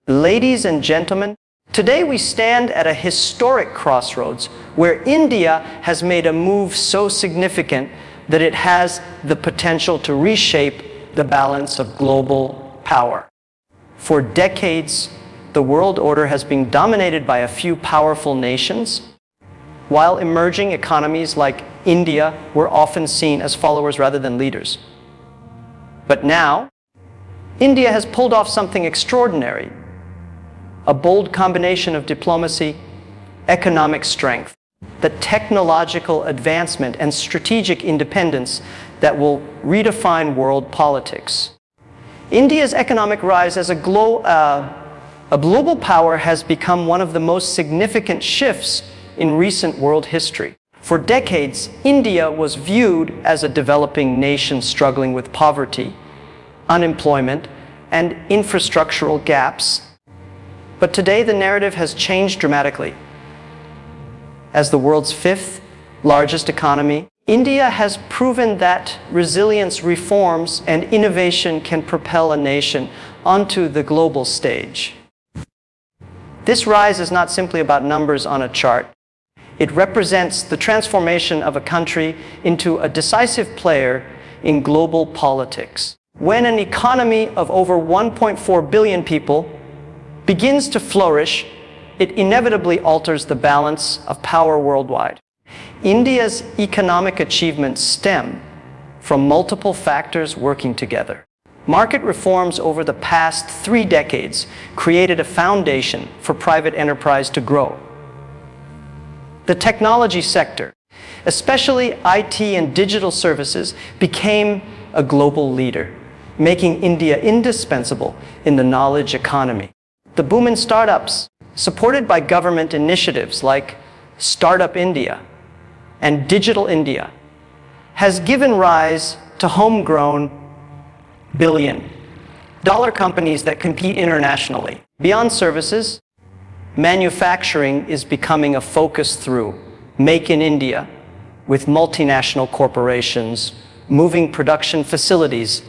Ladies and gentlemen, today we stand at a historic crossroads where India has made a move so significant that it has the potential to reshape the balance of global power. For decades, the world order has been dominated by a few powerful nations, while emerging economies like India were often seen as followers rather than leaders. But now, India has pulled off something extraordinary. A bold combination of diplomacy, economic strength, the technological advancement and strategic independence that will redefine world politics. India's economic rise as a global power has become one of the most significant shifts in recent world history. For decades, India was viewed as a developing nation struggling with poverty, unemployment, and infrastructural gaps. But today the narrative has changed dramatically. As the world's fifth largest economy, India has proven that resilience, reforms, and innovation can propel a nation onto the global stage. This rise is not simply about numbers on a chart. It represents the transformation of a country into a decisive player in global politics. When an economy of over 1.4 billion people begins to flourish, it inevitably alters the balance of power worldwide. India's economic achievements stem from multiple factors working together. Market reforms over the past 3 decades created a foundation for private enterprise to grow. The technology sector, especially IT and digital services, became a global leader, making India indispensable in the knowledge economy. The boom in startups, supported by government initiatives like Startup India and Digital India, has given rise to homegrown billion-dollar companies that compete internationally. Beyond services, manufacturing is becoming a focus through Make in India, with multinational corporations moving production facilities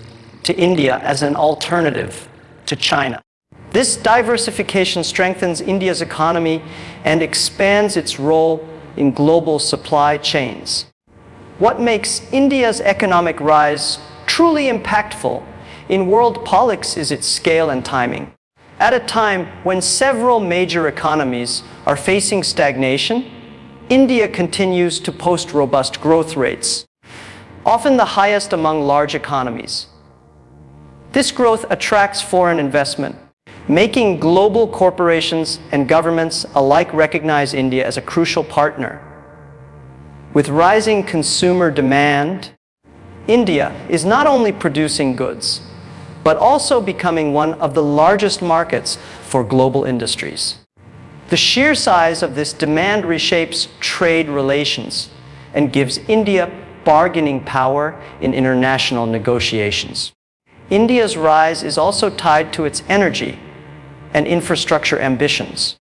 to India as an alternative to China. This diversification strengthens India's economy and expands its role in global supply chains. What makes India's economic rise truly impactful in world politics is its scale and timing. At a time when several major economies are facing stagnation, India continues to post robust growth rates, often the highest among large economies. This growth attracts foreign investment, making global corporations and governments alike recognize India as a crucial partner. With rising consumer demand, India is not only producing goods, but also becoming one of the largest markets for global industries. The sheer size of this demand reshapes trade relations and gives India bargaining power in international negotiations. India's rise is also tied to its energy and infrastructure ambitions.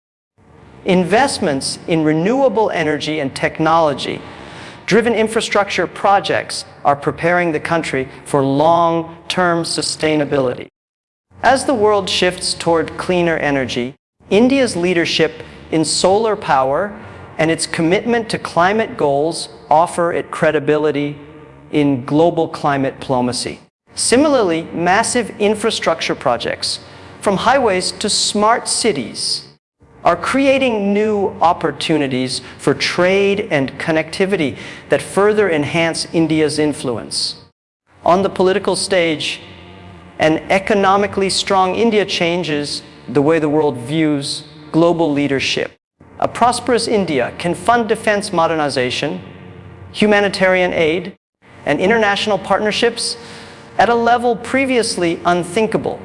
Investments in renewable energy and technology-driven infrastructure projects are preparing the country for long-term sustainability. As the world shifts toward cleaner energy, India's leadership in solar power and its commitment to climate goals offer it credibility in global climate diplomacy. Similarly, massive infrastructure projects, from highways to smart cities, are creating new opportunities for trade and connectivity that further enhance India's influence. On the political stage, an economically strong India changes the way the world views global leadership. A prosperous India can fund defense modernization, humanitarian aid, and international partnerships at a level previously unthinkable.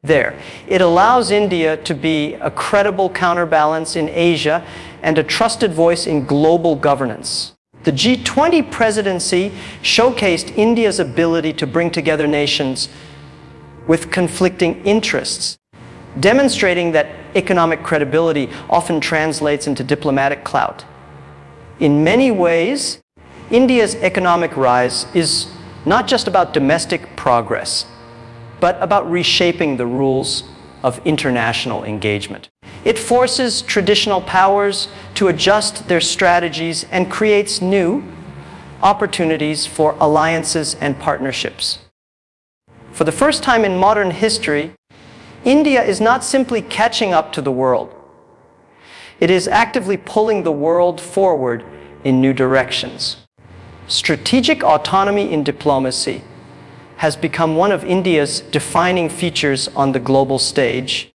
It allows India to be a credible counterbalance in Asia and a trusted voice in global governance. The G20 presidency showcased India's ability to bring together nations with conflicting interests, demonstrating that economic credibility often translates into diplomatic clout. In many ways, India's economic rise is not just about domestic progress, but about reshaping the rules of international engagement. It forces traditional powers to adjust their strategies and creates new opportunities for alliances and partnerships. For the first time in modern history, India is not simply catching up to the world. It is actively pulling the world forward in new directions. Strategic autonomy in diplomacy has become one of India's defining features on the global stage,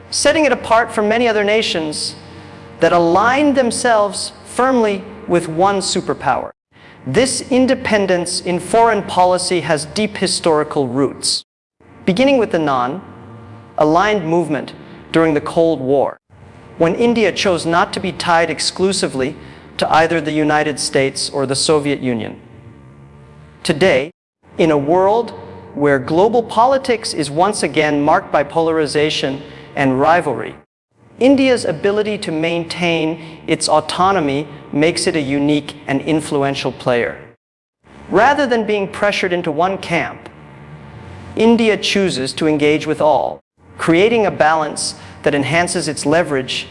setting it apart from many other nations that align themselves firmly with one superpower. This independence in foreign policy has deep historical roots, beginning with the non-aligned movement during the Cold War, when India chose not to be tied exclusively to either the United States or the Soviet Union. Today, in a world where global politics is once again marked by polarization and rivalry, India's ability to maintain its autonomy makes it a unique and influential player. Rather than being pressured into one camp, India chooses to engage with all, creating a balance that enhances its leverage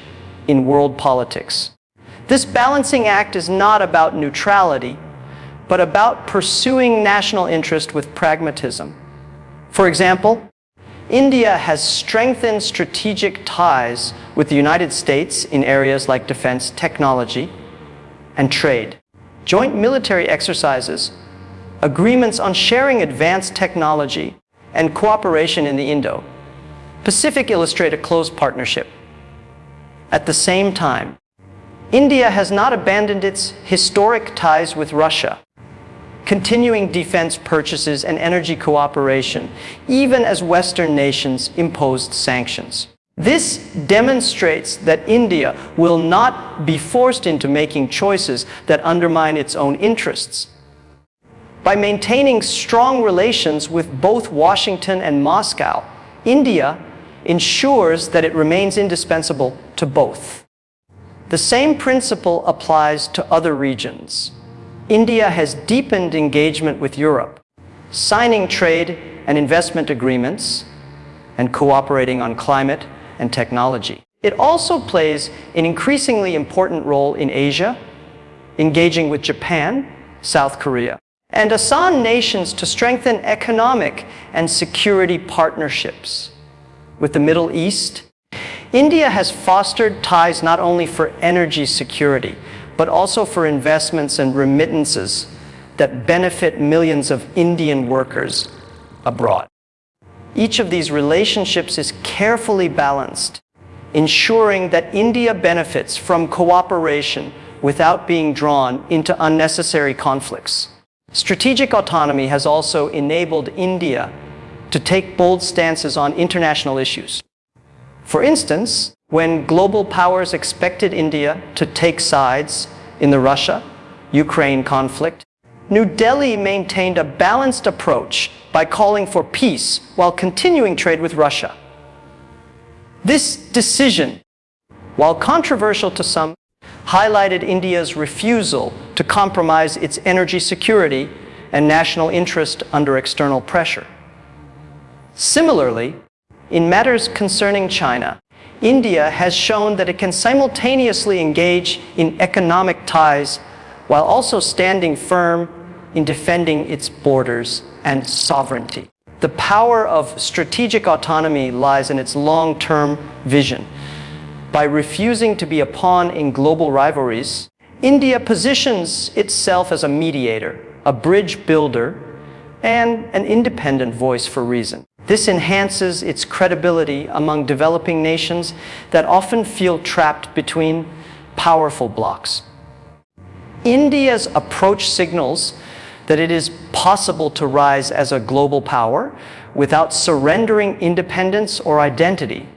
in world politics. This balancing act is not about neutrality, but about pursuing national interest with pragmatism. For example, India has strengthened strategic ties with the United States in areas like defense, technology, and trade. Joint military exercises, agreements on sharing advanced technology, and cooperation in the Indo-Pacific illustrate a close partnership. At the same time, India has not abandoned its historic ties with Russia, continuing defense purchases and energy cooperation, even as Western nations imposed sanctions. This demonstrates that India will not be forced into making choices that undermine its own interests. By maintaining strong relations with both Washington and Moscow, India ensures that it remains indispensable to both. The same principle applies to other regions. India has deepened engagement with Europe, signing trade and investment agreements and cooperating on climate and technology. It also plays an increasingly important role in Asia, engaging with Japan, South Korea, and ASEAN nations to strengthen economic and security partnerships. With the Middle East, India has fostered ties not only for energy security, but also for investments and remittances that benefit millions of Indian workers abroad. Each of these relationships is carefully balanced, ensuring that India benefits from cooperation without being drawn into unnecessary conflicts. Strategic autonomy has also enabled India to take bold stances on international issues. For instance, when global powers expected India to take sides in the Russia-Ukraine conflict, New Delhi maintained a balanced approach by calling for peace while continuing trade with Russia. This decision, while controversial to some, highlighted India's refusal to compromise its energy security and national interest under external pressure. Similarly, in matters concerning China, India has shown that it can simultaneously engage in economic ties while also standing firm in defending its borders and sovereignty. The power of strategic autonomy lies in its long-term vision. By refusing to be a pawn in global rivalries, India positions itself as a mediator, a bridge builder, and an independent voice for reason. This enhances its credibility among developing nations that often feel trapped between powerful blocs. India's approach signals that it is possible to rise as a global power without surrendering independence or identity.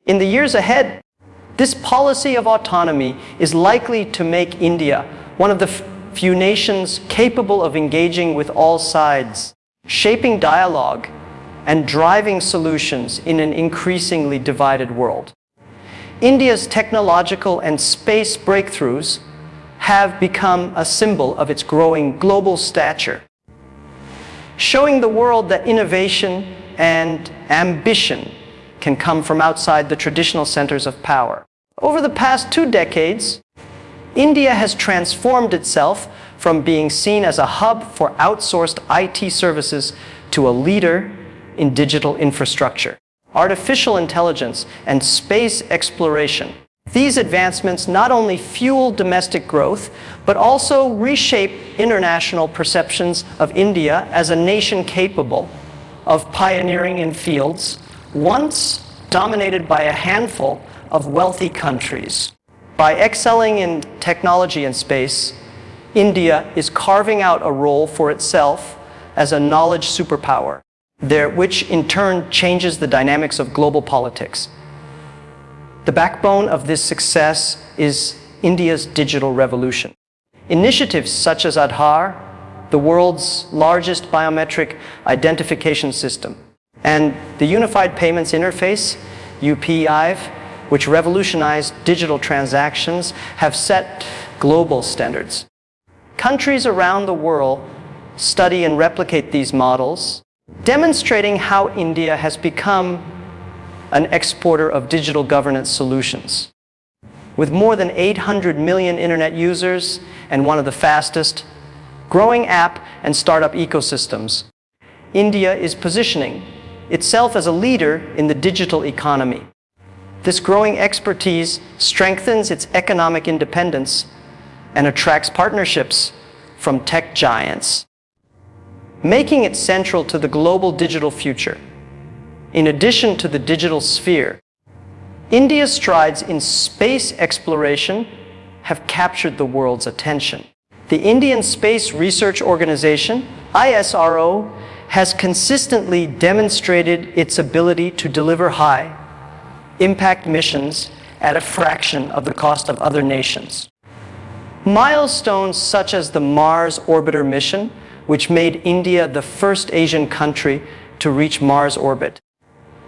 In the years ahead, this policy of autonomy is likely to make India one of the few nations capable of engaging with all sides, shaping dialogue and driving solutions in an increasingly divided world. India's technological and space breakthroughs have become a symbol of its growing global stature, showing the world that innovation and ambition can come from outside the traditional centers of power. Over the past 2 decades, India has transformed itself from being seen as a hub for outsourced IT services to a leader in digital infrastructure, artificial intelligence, and space exploration. These advancements not only fuel domestic growth, but also reshape international perceptions of India as a nation capable of pioneering in fields once dominated by a handful of wealthy countries. By excelling in technology and space, India is carving out a role for itself as a knowledge superpower, which in turn changes the dynamics of global politics. The backbone of this success is India's digital revolution. Initiatives such as Aadhaar, the world's largest biometric identification system, and the Unified Payments Interface, UPI, which revolutionized digital transactions, have set global standards. Countries around the world study and replicate these models, demonstrating how India has become an exporter of digital governance solutions. With more than 800 million internet users and one of the fastest growing app and startup ecosystems, India is positioning itself as a leader in the digital economy. This growing expertise strengthens its economic independence and attracts partnerships from tech giants, making it central to the global digital future. In addition to the digital sphere, India's strides in space exploration have captured the world's attention. The Indian Space Research Organization, ISRO, has consistently demonstrated its ability to deliver high-impact missions at a fraction of the cost of other nations. Milestones such as the Mars Orbiter mission, which made India the first Asian country to reach Mars orbit,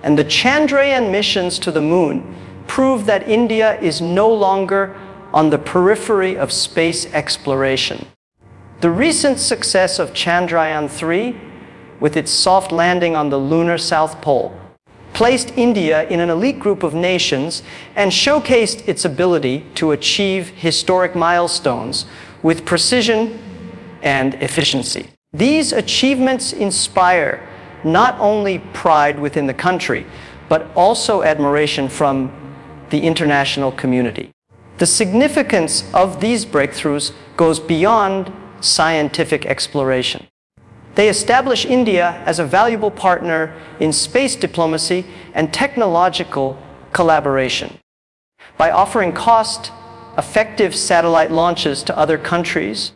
and the Chandrayaan missions to the moon prove that India is no longer on the periphery of space exploration. The recent success of Chandrayaan-3, with its soft landing on the lunar South Pole, placed India in an elite group of nations and showcased its ability to achieve historic milestones with precision and efficiency. These achievements inspire not only pride within the country, but also admiration from the international community. The significance of these breakthroughs goes beyond scientific exploration. They establish India as a valuable partner in space diplomacy and technological collaboration. By offering cost-effective satellite launches to other countries,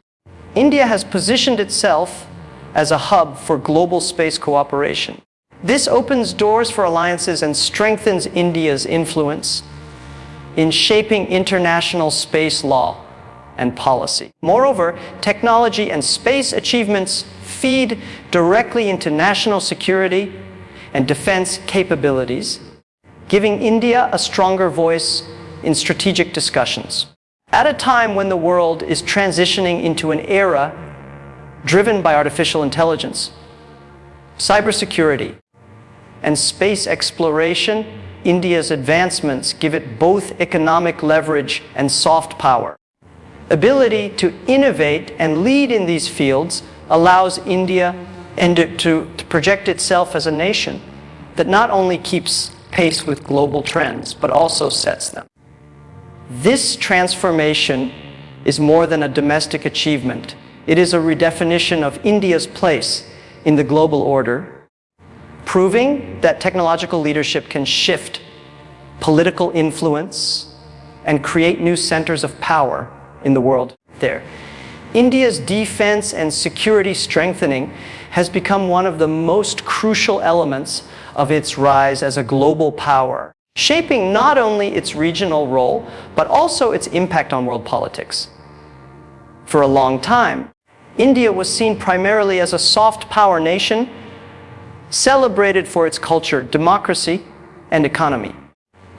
India has positioned itself as a hub for global space cooperation. This opens doors for alliances and strengthens India's influence in shaping international space law and policy. Moreover, technology and space achievements feed directly into national security and defense capabilities, giving India a stronger voice in strategic discussions. At a time when the world is transitioning into an era driven by artificial intelligence, cybersecurity, and space exploration, India's advancements give it both economic leverage and soft power. Ability to innovate and lead in these fields allows India to project itself as a nation that not only keeps pace with global trends, but also sets them. This transformation is more than a domestic achievement. It is a redefinition of India's place in the global order, proving that technological leadership can shift political influence and create new centers of power in the world there. India's defense and security strengthening has become one of the most crucial elements of its rise as a global power, shaping not only its regional role, but also its impact on world politics. For a long time, India was seen primarily as a soft power nation, celebrated for its culture, democracy, and economy.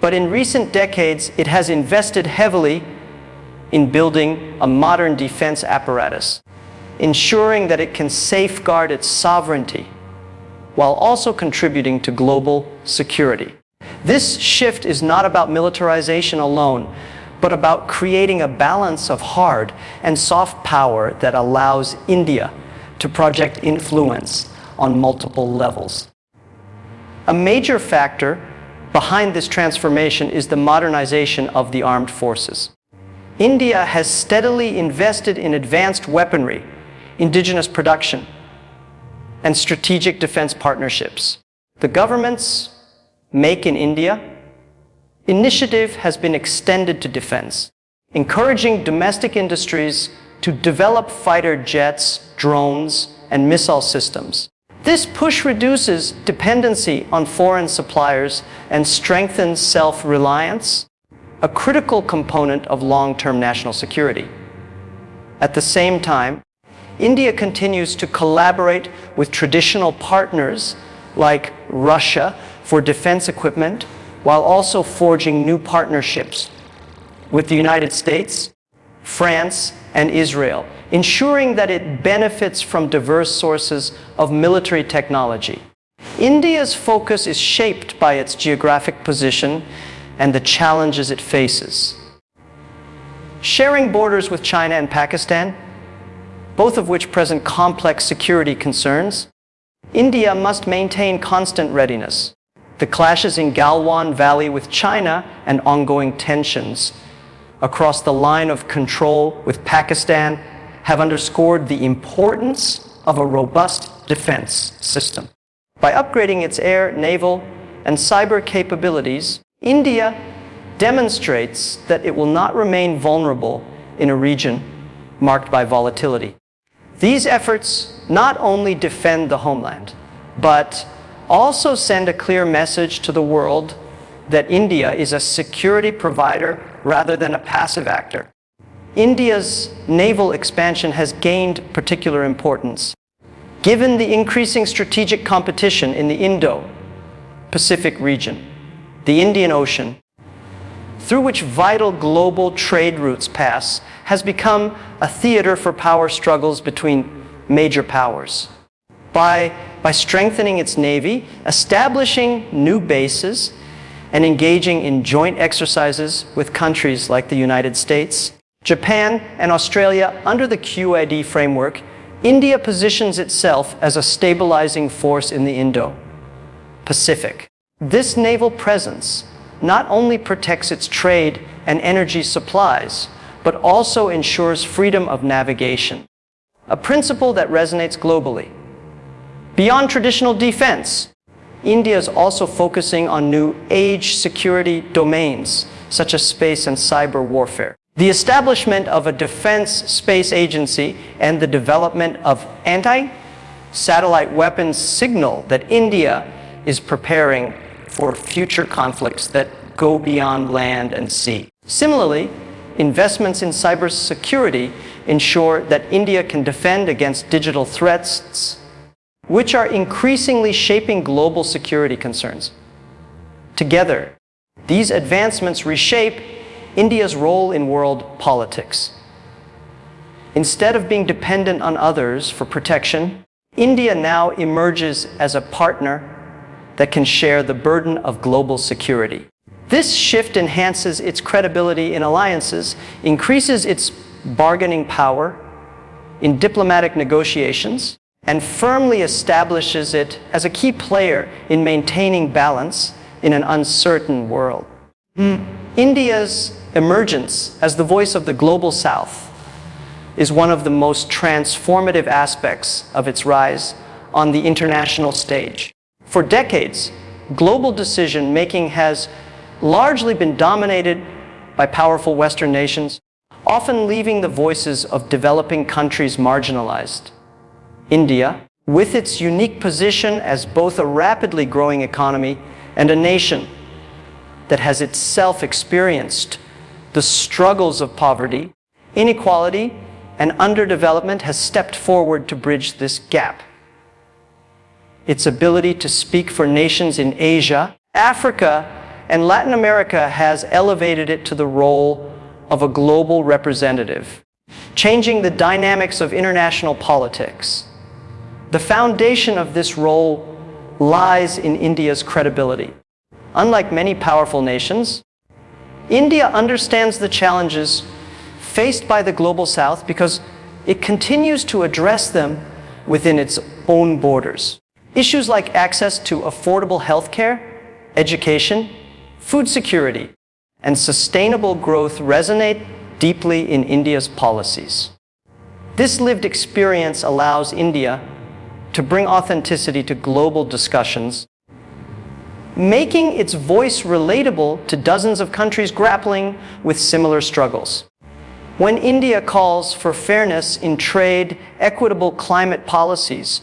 But in recent decades, it has invested heavily in building a modern defense apparatus, ensuring that it can safeguard its sovereignty while also contributing to global security. This shift is not about militarization alone, but about creating a balance of hard and soft power that allows India to project influence on multiple levels. A major factor behind this transformation is the modernization of the armed forces. India has steadily invested in advanced weaponry, indigenous production, and strategic defense partnerships. The government's Make in India initiative has been extended to defense, encouraging domestic industries to develop fighter jets, drones, and missile systems. This push reduces dependency on foreign suppliers and strengthens self-reliance, a critical component of long-term national security. At the same time, India continues to collaborate with traditional partners like Russia for defense equipment, while also forging new partnerships with the United States, France, and Israel, ensuring that it benefits from diverse sources of military technology. India's focus is shaped by its geographic position and the challenges it faces. Sharing borders with China and Pakistan, both of which present complex security concerns, India must maintain constant readiness. The clashes in Galwan Valley with China and ongoing tensions across the line of control with Pakistan have underscored the importance of a robust defense system. By upgrading its air, naval, and cyber capabilities, India demonstrates that it will not remain vulnerable in a region marked by volatility. These efforts not only defend the homeland, but also send a clear message to the world that India is a security provider rather than a passive actor. India's naval expansion has gained particular importance. Given the increasing strategic competition in the Indo-Pacific region, the Indian Ocean, through which vital global trade routes pass, has become a theater for power struggles between major powers. By strengthening its navy, establishing new bases, and engaging in joint exercises with countries like the United States, Japan, and Australia under the QID framework, India positions itself as a stabilizing force in the Indo-Pacific. This naval presence not only protects its trade and energy supplies, but also ensures freedom of navigation, a principle that resonates globally. Beyond traditional defense, India is also focusing on new age security domains, such as space and cyber warfare. The establishment of a defense space agency and the development of anti-satellite weapons signal that India is preparing for future conflicts that go beyond land and sea. Similarly, investments in cybersecurity ensure that India can defend against digital threats, which are increasingly shaping global security concerns. Together, these advancements reshape India's role in world politics. Instead of being dependent on others for protection, India now emerges as a partner that can share the burden of global security. This shift enhances its credibility in alliances, increases its bargaining power in diplomatic negotiations, and firmly establishes it as a key player in maintaining balance in an uncertain world. India's emergence as the voice of the global South is one of the most transformative aspects of its rise on the international stage. For decades, global decision-making has largely been dominated by powerful Western nations, often leaving the voices of developing countries marginalized. India, with its unique position as both a rapidly growing economy and a nation that has itself experienced the struggles of poverty, inequality, and underdevelopment, has stepped forward to bridge this gap. Its ability to speak for nations in Asia, Africa, and Latin America has elevated it to the role of a global representative, changing the dynamics of international politics. The foundation of this role lies in India's credibility. Unlike many powerful nations, India understands the challenges faced by the global South because it continues to address them within its own borders. Issues like access to affordable healthcare, education, food security, and sustainable growth resonate deeply in India's policies. This lived experience allows India to bring authenticity to global discussions, making its voice relatable to dozens of countries grappling with similar struggles. When India calls for fairness in trade, equitable climate policies,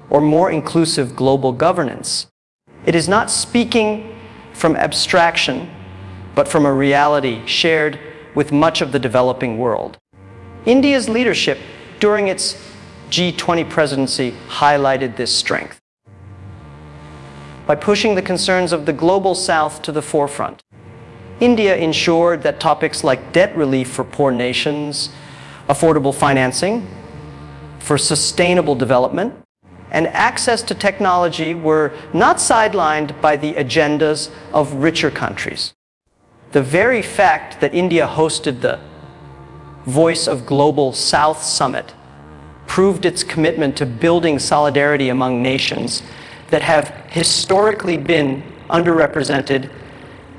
or more inclusive global governance, it is not speaking from abstraction, but from a reality shared with much of the developing world. India's leadership during its G20 presidency highlighted this strength. By pushing the concerns of the global South to the forefront, India ensured that topics like debt relief for poor nations, affordable financing for sustainable development, and access to technology were not sidelined by the agendas of richer countries. The very fact that India hosted the Voice of Global South Summit proved its commitment to building solidarity among nations that have historically been underrepresented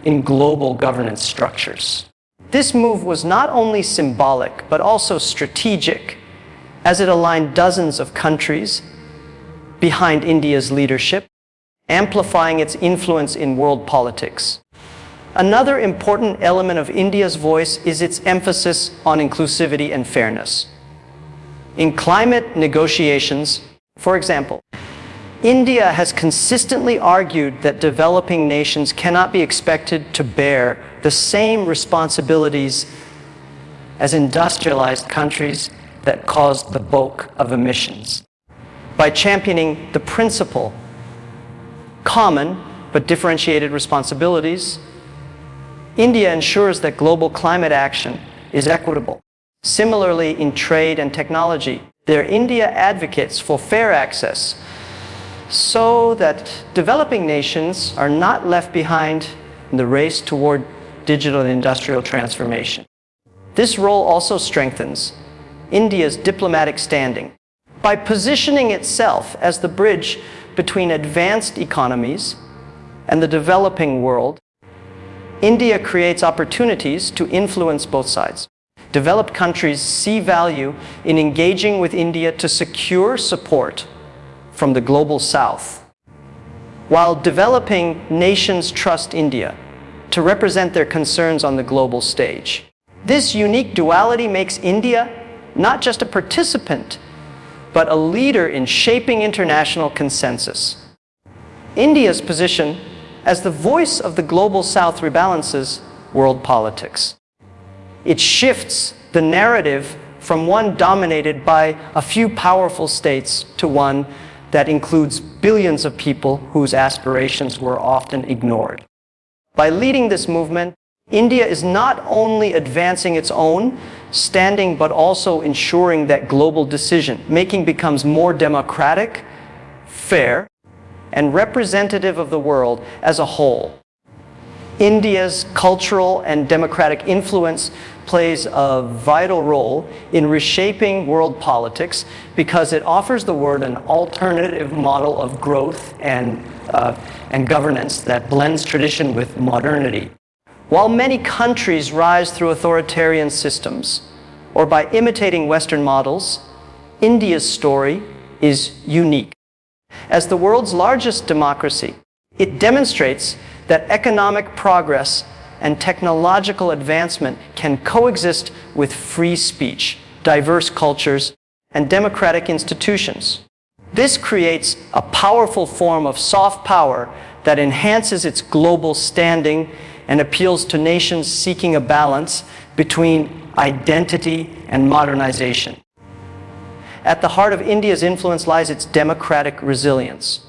in global governance structures. This move was not only symbolic, but also strategic, as it aligned dozens of countries behind India's leadership, amplifying its influence in world politics. Another important element of India's voice is its emphasis on inclusivity and fairness. In climate negotiations, for example, India has consistently argued that developing nations cannot be expected to bear the same responsibilities as industrialized countries that caused the bulk of emissions. By championing the principle, common but differentiated responsibilities, India ensures that global climate action is equitable. Similarly, in trade and technology, India advocates for fair access so that developing nations are not left behind in the race toward digital and industrial transformation. This role also strengthens India's diplomatic standing. By positioning itself as the bridge between advanced economies and the developing world, India creates opportunities to influence both sides. Developed countries see value in engaging with India to secure support from the global South, while developing nations trust India to represent their concerns on the global stage. This unique duality makes India not just a participant, but a leader in shaping international consensus. India's position as the voice of the global South rebalances world politics. It shifts the narrative from one dominated by a few powerful states to one that includes billions of people whose aspirations were often ignored. By leading this movement, India is not only advancing its own standing, but also ensuring that global decision-making becomes more democratic, fair, and representative of the world as a whole. India's cultural and democratic influence plays a vital role in reshaping world politics because it offers the world an alternative model of growth and governance that blends tradition with modernity. While many countries rise through authoritarian systems or by imitating Western models, India's story is unique. As the world's largest democracy, it demonstrates that economic progress and technological advancement can coexist with free speech, diverse cultures, and democratic institutions. This creates a powerful form of soft power that enhances its global standing and appeals to nations seeking a balance between identity and modernization. At the heart of India's influence lies its democratic resilience.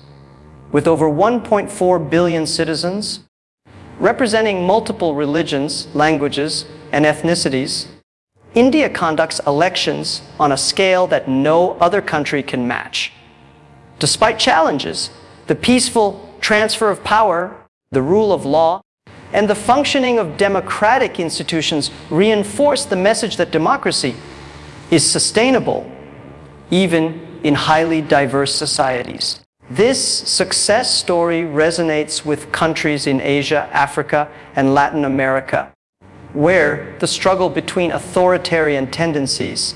With over 1.4 billion citizens, representing multiple religions, languages, and ethnicities, India conducts elections on a scale that no other country can match. Despite challenges, the peaceful transfer of power the rule of law, and the functioning of democratic institutions reinforce the message that democracy is sustainable even in highly diverse societies. This success story resonates with countries in Asia, Africa, and Latin America, where the struggle between authoritarian tendencies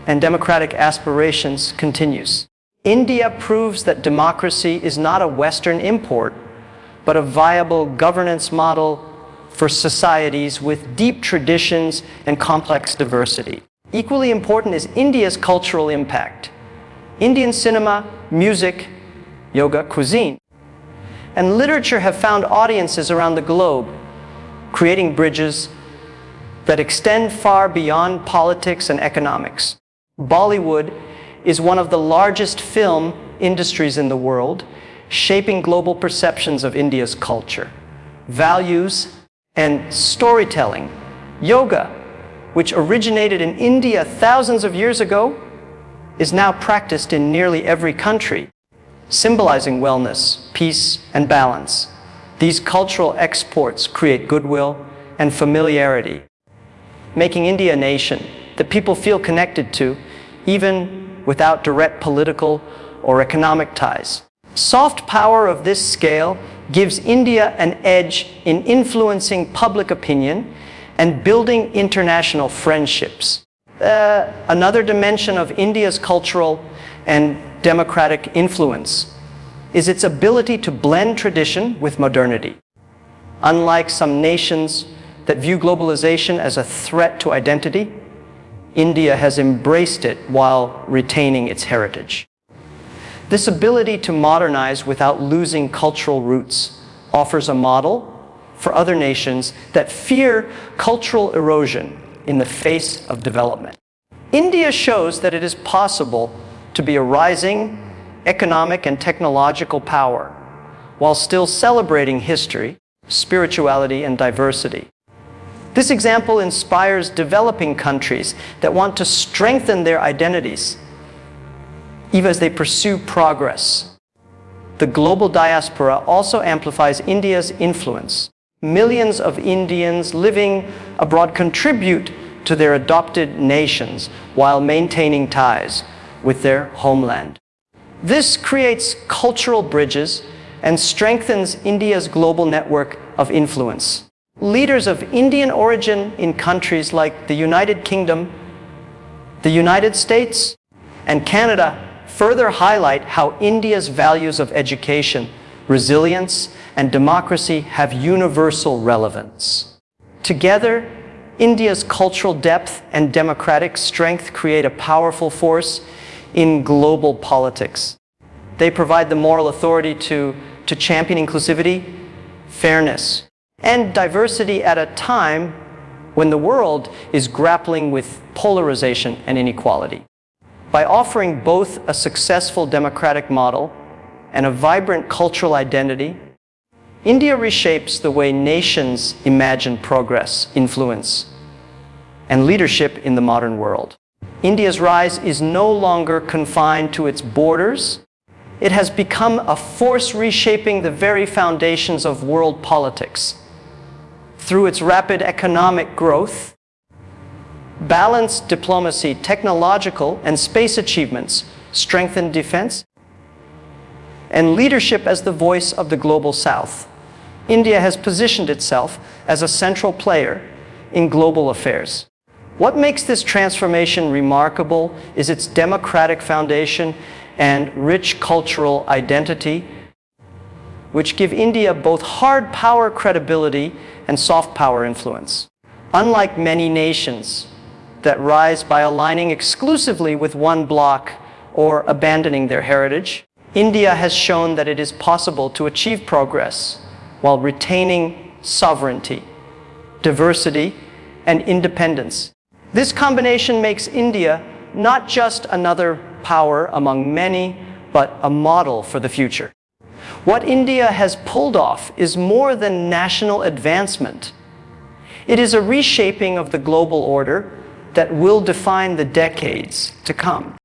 and democratic aspirations continues. India proves that democracy is not a Western import, but a viable governance model for societies with deep traditions and complex diversity. Equally important is India's cultural impact. Indian cinema, music, yoga, cuisine, and literature have found audiences around the globe, creating bridges that extend far beyond politics and economics. Bollywood is one of the largest film industries in the world, shaping global perceptions of India's culture, values, and storytelling. Yoga, which originated in India thousands of years ago, is now practiced in nearly every country, symbolizing wellness, peace, and balance. These cultural exports create goodwill and familiarity, making India a nation that people feel connected to, even without direct political or economic ties. Soft power of this scale gives India an edge in influencing public opinion and building international friendships. Another dimension of India's cultural and democratic influence is its ability to blend tradition with modernity. Unlike some nations that view globalization as a threat to identity, India has embraced it while retaining its heritage. This ability to modernize without losing cultural roots offers a model for other nations that fear cultural erosion in the face of development. India shows that it is possible to be a rising economic and technological power while still celebrating history, spirituality, and diversity. This example inspires developing countries that want to strengthen their identities even as they pursue progress. The global diaspora also amplifies India's influence. Millions of Indians living abroad contribute to their adopted nations while maintaining ties with their homeland. This creates cultural bridges and strengthens India's global network of influence. Leaders of Indian origin in countries like the United Kingdom, the United States, and Canada further highlight how India's values of education, resilience, and democracy have universal relevance. Together, India's cultural depth and democratic strength create a powerful force in global politics. They provide the moral authority to champion inclusivity, fairness, and diversity at a time when the world is grappling with polarization and inequality. By offering both a successful democratic model and a vibrant cultural identity, India reshapes the way nations imagine progress, influence, and leadership in the modern world. India's rise is no longer confined to its borders. It has become a force reshaping the very foundations of world politics. Through its rapid economic growth, balanced diplomacy, technological and space achievements, strengthened defense, and leadership as the voice of the global South, India has positioned itself as a central player in global affairs. What makes this transformation remarkable is its democratic foundation and rich cultural identity, which give India both hard power credibility and soft power influence. Unlike many nations that rise by aligning exclusively with one bloc or abandoning their heritage, India has shown that it is possible to achieve progress while retaining sovereignty, diversity, and independence. This combination makes India not just another power among many, but a model for the future. What India has pulled off is more than national advancement. It is a reshaping of the global order that will define the decades to come.